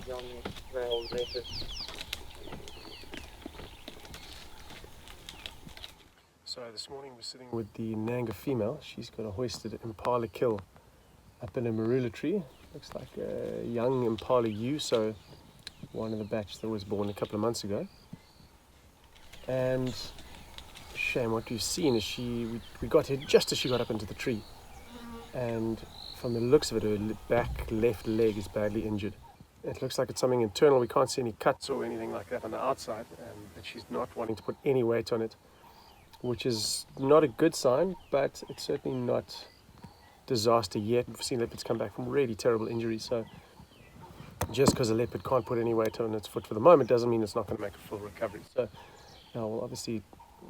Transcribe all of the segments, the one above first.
young male leopard. So this morning we're sitting with the Nanga female. She's got a hoisted impala kill up in a marula tree. Looks like a young impala ewe, so one of the batch that was born a couple of months ago. And shame, what we've seen is we got her just as she got up into the tree, and from the looks of it, her back left leg is badly injured. It looks like it's something internal. We can't see any cuts or anything like that on the outside, but she's not wanting to put any weight on it, which is not a good sign, but it's certainly not disaster yet. We've seen leopards come back from really terrible injuries, so just because a leopard can't put any weight on its foot for the moment doesn't mean it's not going to make a full recovery. So now we'll obviously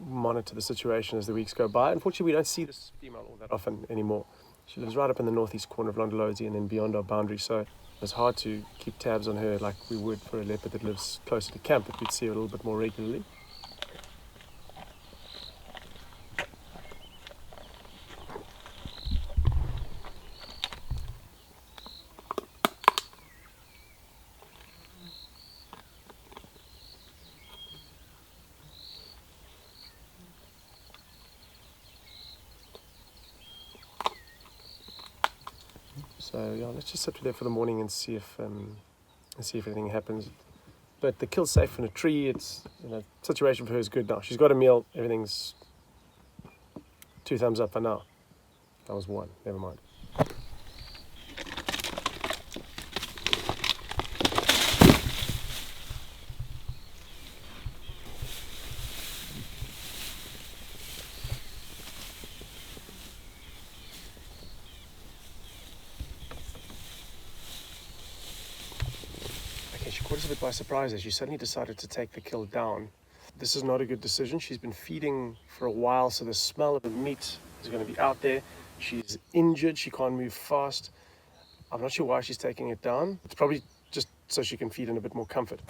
monitor the situation as the weeks go by. Unfortunately, we don't see this female all that often anymore. She lives right up in the northeast corner of Londolozi and then beyond our boundary, so it's hard to keep tabs on her like we would for a leopard that lives closer to camp, that we'd see her a little bit more regularly. So yeah, let's just sit there for the morning and see if anything happens. But the kill's safe in a tree. It's, situation for her is good now. She's got a meal. Everything's 2 thumbs up for now. That was 1. Never mind. She caught us a bit by surprise as she suddenly decided to take the kill down. This is not a good decision. She's been feeding for a while, so the smell of the meat is going to be out there. She's injured. She can't move fast. I'm not sure why she's taking it down. It's probably just so she can feed in a bit more comfort.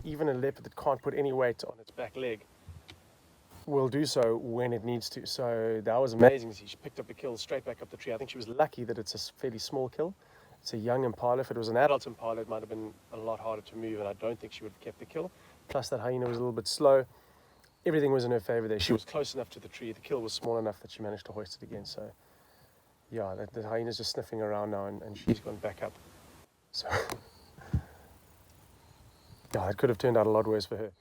Even a leopard that can't put any weight on its back leg will do so when it needs to. So that was amazing. She picked up the kill straight back up the tree. I think she was lucky that it's a fairly small kill. It's a young impala. If it was an adult impala, it might have been a lot harder to move, and I don't think she would have kept the kill. Plus, that hyena was a little bit slow. Everything was in her favor there. She was close enough to the tree. The kill was small enough that she managed to hoist it again. So, yeah, the hyena's just sniffing around now, and she's gone back up. So, yeah, it could have turned out a lot worse for her.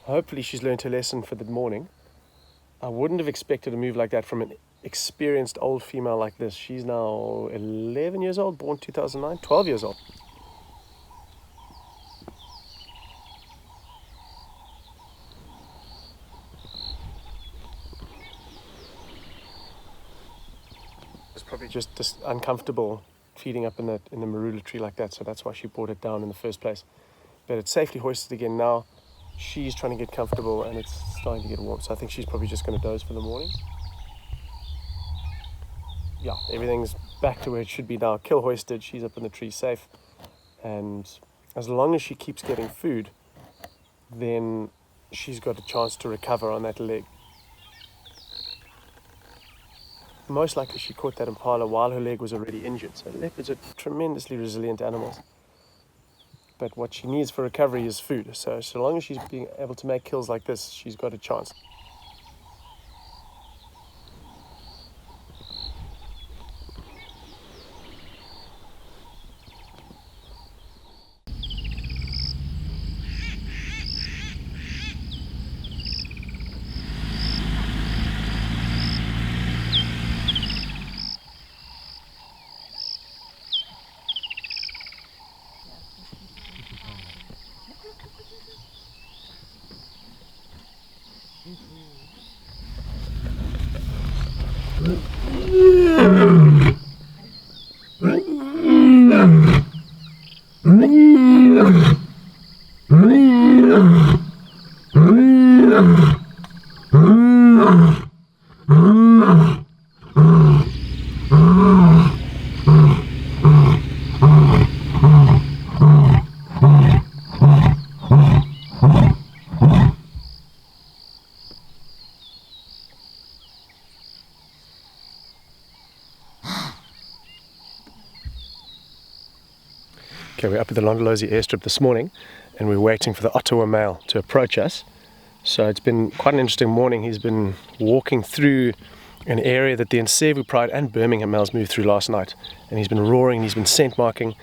Hopefully she's learned her lesson for the morning. I wouldn't have expected a move like that from an experienced old female like this. She's now 11 years old, born 2009, 12 years old. It's probably just uncomfortable feeding up in the marula tree like that, so that's why she brought it down in the first place. But it's safely hoisted again now. She's trying to get comfortable and it's starting to get warm, so I think she's probably just going to doze for the morning. Yeah, everything's back to where it should be now. Kill hoisted, she's up in the tree safe, and as long as she keeps getting food, then she's got a chance to recover on that leg. Most likely she caught that impala while her leg was already injured. So leopards are tremendously resilient animals. But what she needs for recovery is food. So long as she's being able to make kills like this, she's got a chance. Okay, we're up at the Londolozi airstrip this morning and we're waiting for the Ottawa male to approach us. So it's been quite an interesting morning. He's been walking through an area that the Nsevu Pride and Birmingham males moved through last night, and he's been roaring, he's been scent marking.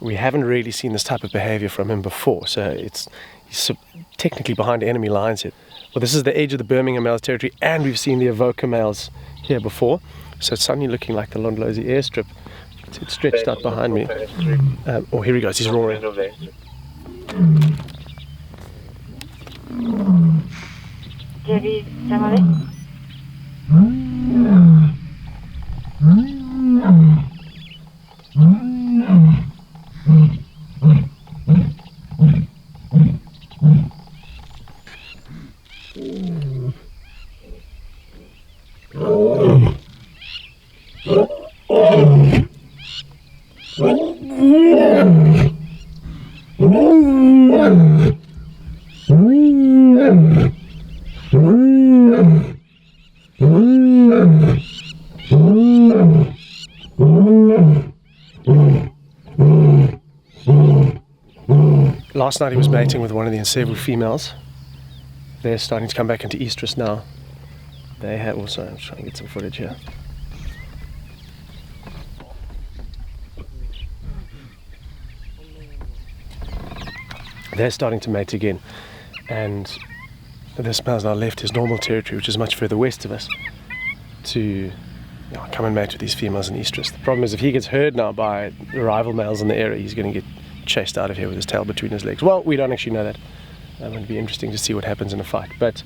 We haven't really seen this type of behavior from him before, so he's technically behind enemy lines here. Well, this is the edge of the Birmingham males territory, and we've seen the Avoca males here before, so it's suddenly looking like the Londolozi airstrip. It's stretched out behind me. Oh, here he goes, he's roaring. Last night he was mating with one of the Nsevu females. They're starting to come back into estrus now. They have also, I'm trying to get some footage here. They're starting to mate again, and this male's now left his normal territory, which is much further west of us, to come and mate with these females in estrus. The problem is if he gets heard now by the rival males in the area, he's going to get chased out of here with his tail between his legs. Well, we don't actually know that. It'll be interesting to see what happens in a fight. But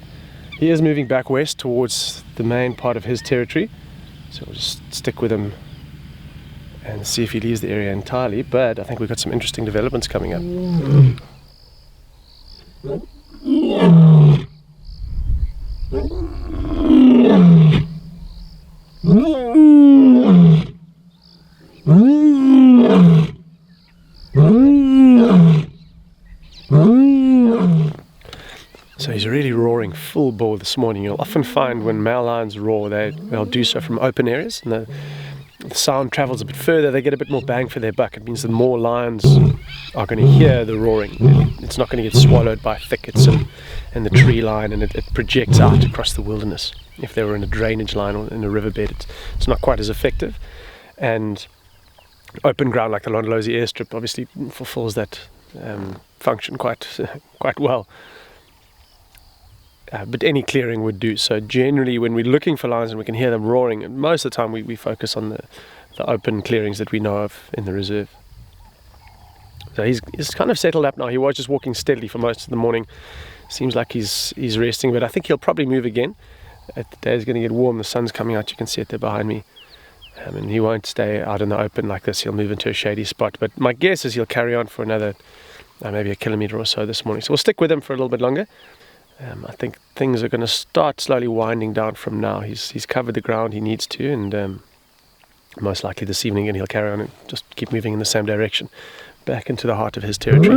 he is moving back west towards the main part of his territory, so we'll just stick with him and see if he leaves the area entirely. But I think we've got some interesting developments coming up. So he's really roaring full bore this morning. You'll often find when male lions roar, they'll do so from open areas, and the sound travels a bit further. They get a bit more bang for their buck. It means that more lions are going to hear the roaring. It's not going to get swallowed by thickets and the tree line, and it projects out across the wilderness. If they were in a drainage line or in a riverbed, it's not quite as effective. And open ground like the Londolozi airstrip obviously fulfills that function quite well. but any clearing would do. So generally when we're looking for lions and we can hear them roaring, and most of the time we focus on the open clearings that we know of in the reserve. So he's kind of settled up now. He was just walking steadily for most of the morning. Seems like he's resting, but I think he'll probably move again. The day's going to get warm, the sun's coming out, you can see it there behind me. And he won't stay out in the open like this. He'll move into a shady spot, but my guess is he'll carry on for another maybe a kilometre or so this morning. So we'll stick with him for a little bit longer. I think things are going to start slowly winding down from now. He's covered the ground he needs to, and most likely this evening and he'll carry on and just keep moving in the same direction, back into the heart of his territory.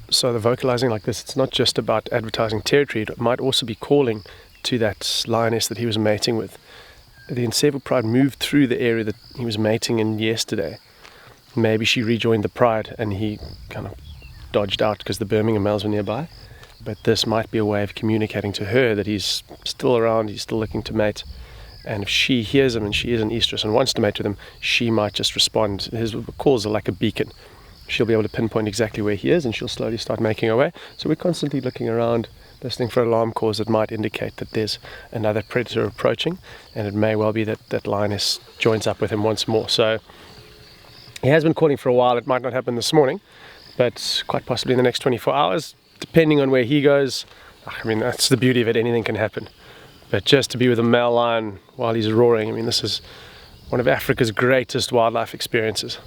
So the vocalizing like this, it's not just about advertising territory, it might also be calling to that lioness that he was mating with. The Ensevu pride moved through the area that he was mating in yesterday. Maybe she rejoined the pride and he kind of dodged out because the Birmingham males were nearby. But this might be a way of communicating to her that he's still around, he's still looking to mate. And if she hears him and she is an estrus and wants to mate with him, she might just respond. His calls are like a beacon. She'll be able to pinpoint exactly where he is and she'll slowly start making her way. So we're constantly looking around, listening for alarm calls that might indicate that there's another predator approaching, and it may well be that lioness joins up with him once more. So he has been calling for a while. It might not happen this morning, but quite possibly in the next 24 hours, depending on where he goes. I mean, that's the beauty of it, anything can happen. But just to be with a male lion while he's roaring, I mean, this is one of Africa's greatest wildlife experiences.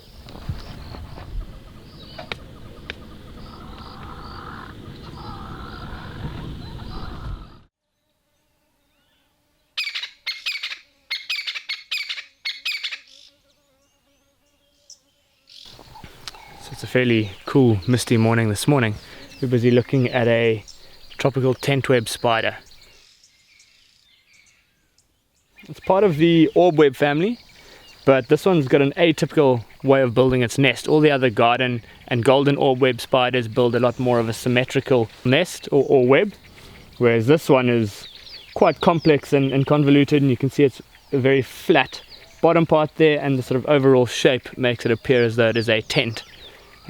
It's a fairly cool, misty morning this morning. We're busy looking at a tropical tent-web spider. It's part of the orb-web family, but this one's got an atypical way of building its nest. All the other garden and golden orb-web spiders build a lot more of a symmetrical nest or web, whereas this one is quite complex and convoluted, and you can see it's a very flat bottom part there, and the sort of overall shape makes it appear as though it is a tent.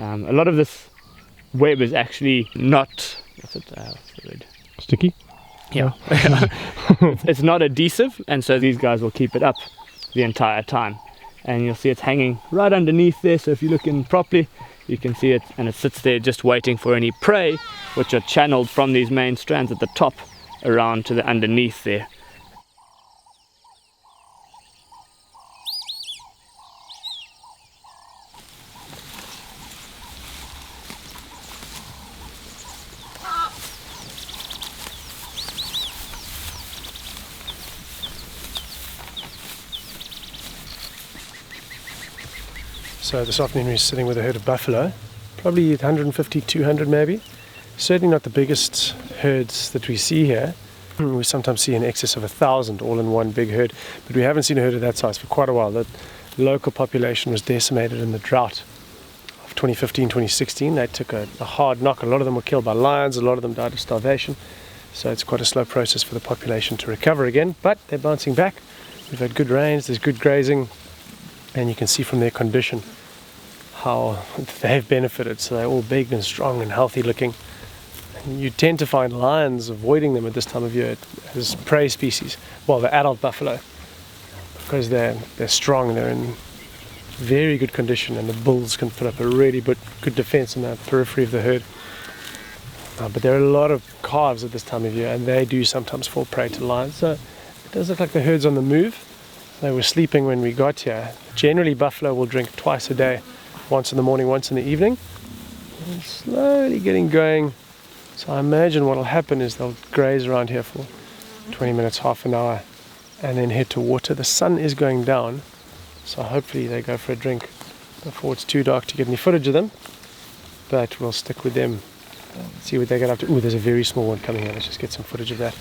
A lot of this web is actually not, what's the word? Sticky? Yeah. It's not adhesive, and so these guys will keep it up the entire time. And you'll see it's hanging right underneath there, so if you look in properly, you can see it, and it sits there just waiting for any prey, which are channeled from these main strands at the top around to the underneath there. So this afternoon we're sitting with a herd of buffalo, probably 150, 200 maybe. Certainly not the biggest herds that we see here. We sometimes see in excess of 1,000 all in one big herd, but we haven't seen a herd of that size for quite a while. The local population was decimated in the drought of 2015, 2016. They took a hard knock. A lot of them were killed by lions, a lot of them died of starvation. So it's quite a slow process for the population to recover again, but they're bouncing back. We've had good rains, there's good grazing, and you can see from their condition how they've benefited. So they're all big and strong and healthy looking. And you tend to find lions avoiding them at this time of year as prey species. Well, the adult buffalo, because they're strong and they're in very good condition, and the bulls can put up a really good defense in the periphery of the herd. But there are a lot of calves at this time of year, and they do sometimes fall prey to lions. So it does look like the herd's on the move. They were sleeping when we got here. Generally, buffalo will drink twice a day, once in the morning, once in the evening. And slowly getting going. So I imagine what will happen is they'll graze around here for 20 minutes, half an hour, and then head to water. The sun is going down, so hopefully they go for a drink before it's too dark to get any footage of them. But we'll stick with them, see what they get up to. Ooh, there's a very small one coming here. Let's just get some footage of that.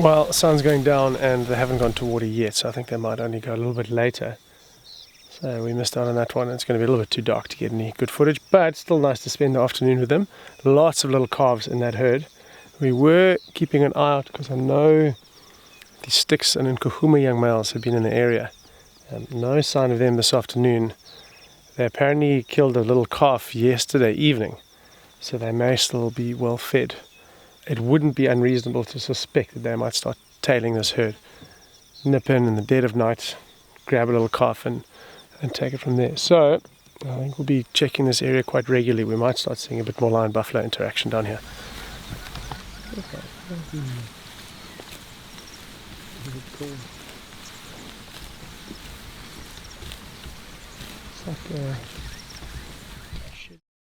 Well, sun's going down and they haven't gone to water yet, so I think they might only go a little bit later. So we missed out on that one. It's going to be a little bit too dark to get any good footage, but still nice to spend the afternoon with them. Lots of little calves in that herd. We were keeping an eye out because I know the Styx and Nkuhuma young males have been in the area. No sign of them this afternoon. They apparently killed a little calf yesterday evening, so they may still be well fed. It wouldn't be unreasonable to suspect that they might start tailing this herd. Nip in the dead of night, grab a little calf and take it from there. So I think we'll be checking this area quite regularly. We might start seeing a bit more lion buffalo interaction down here. It's like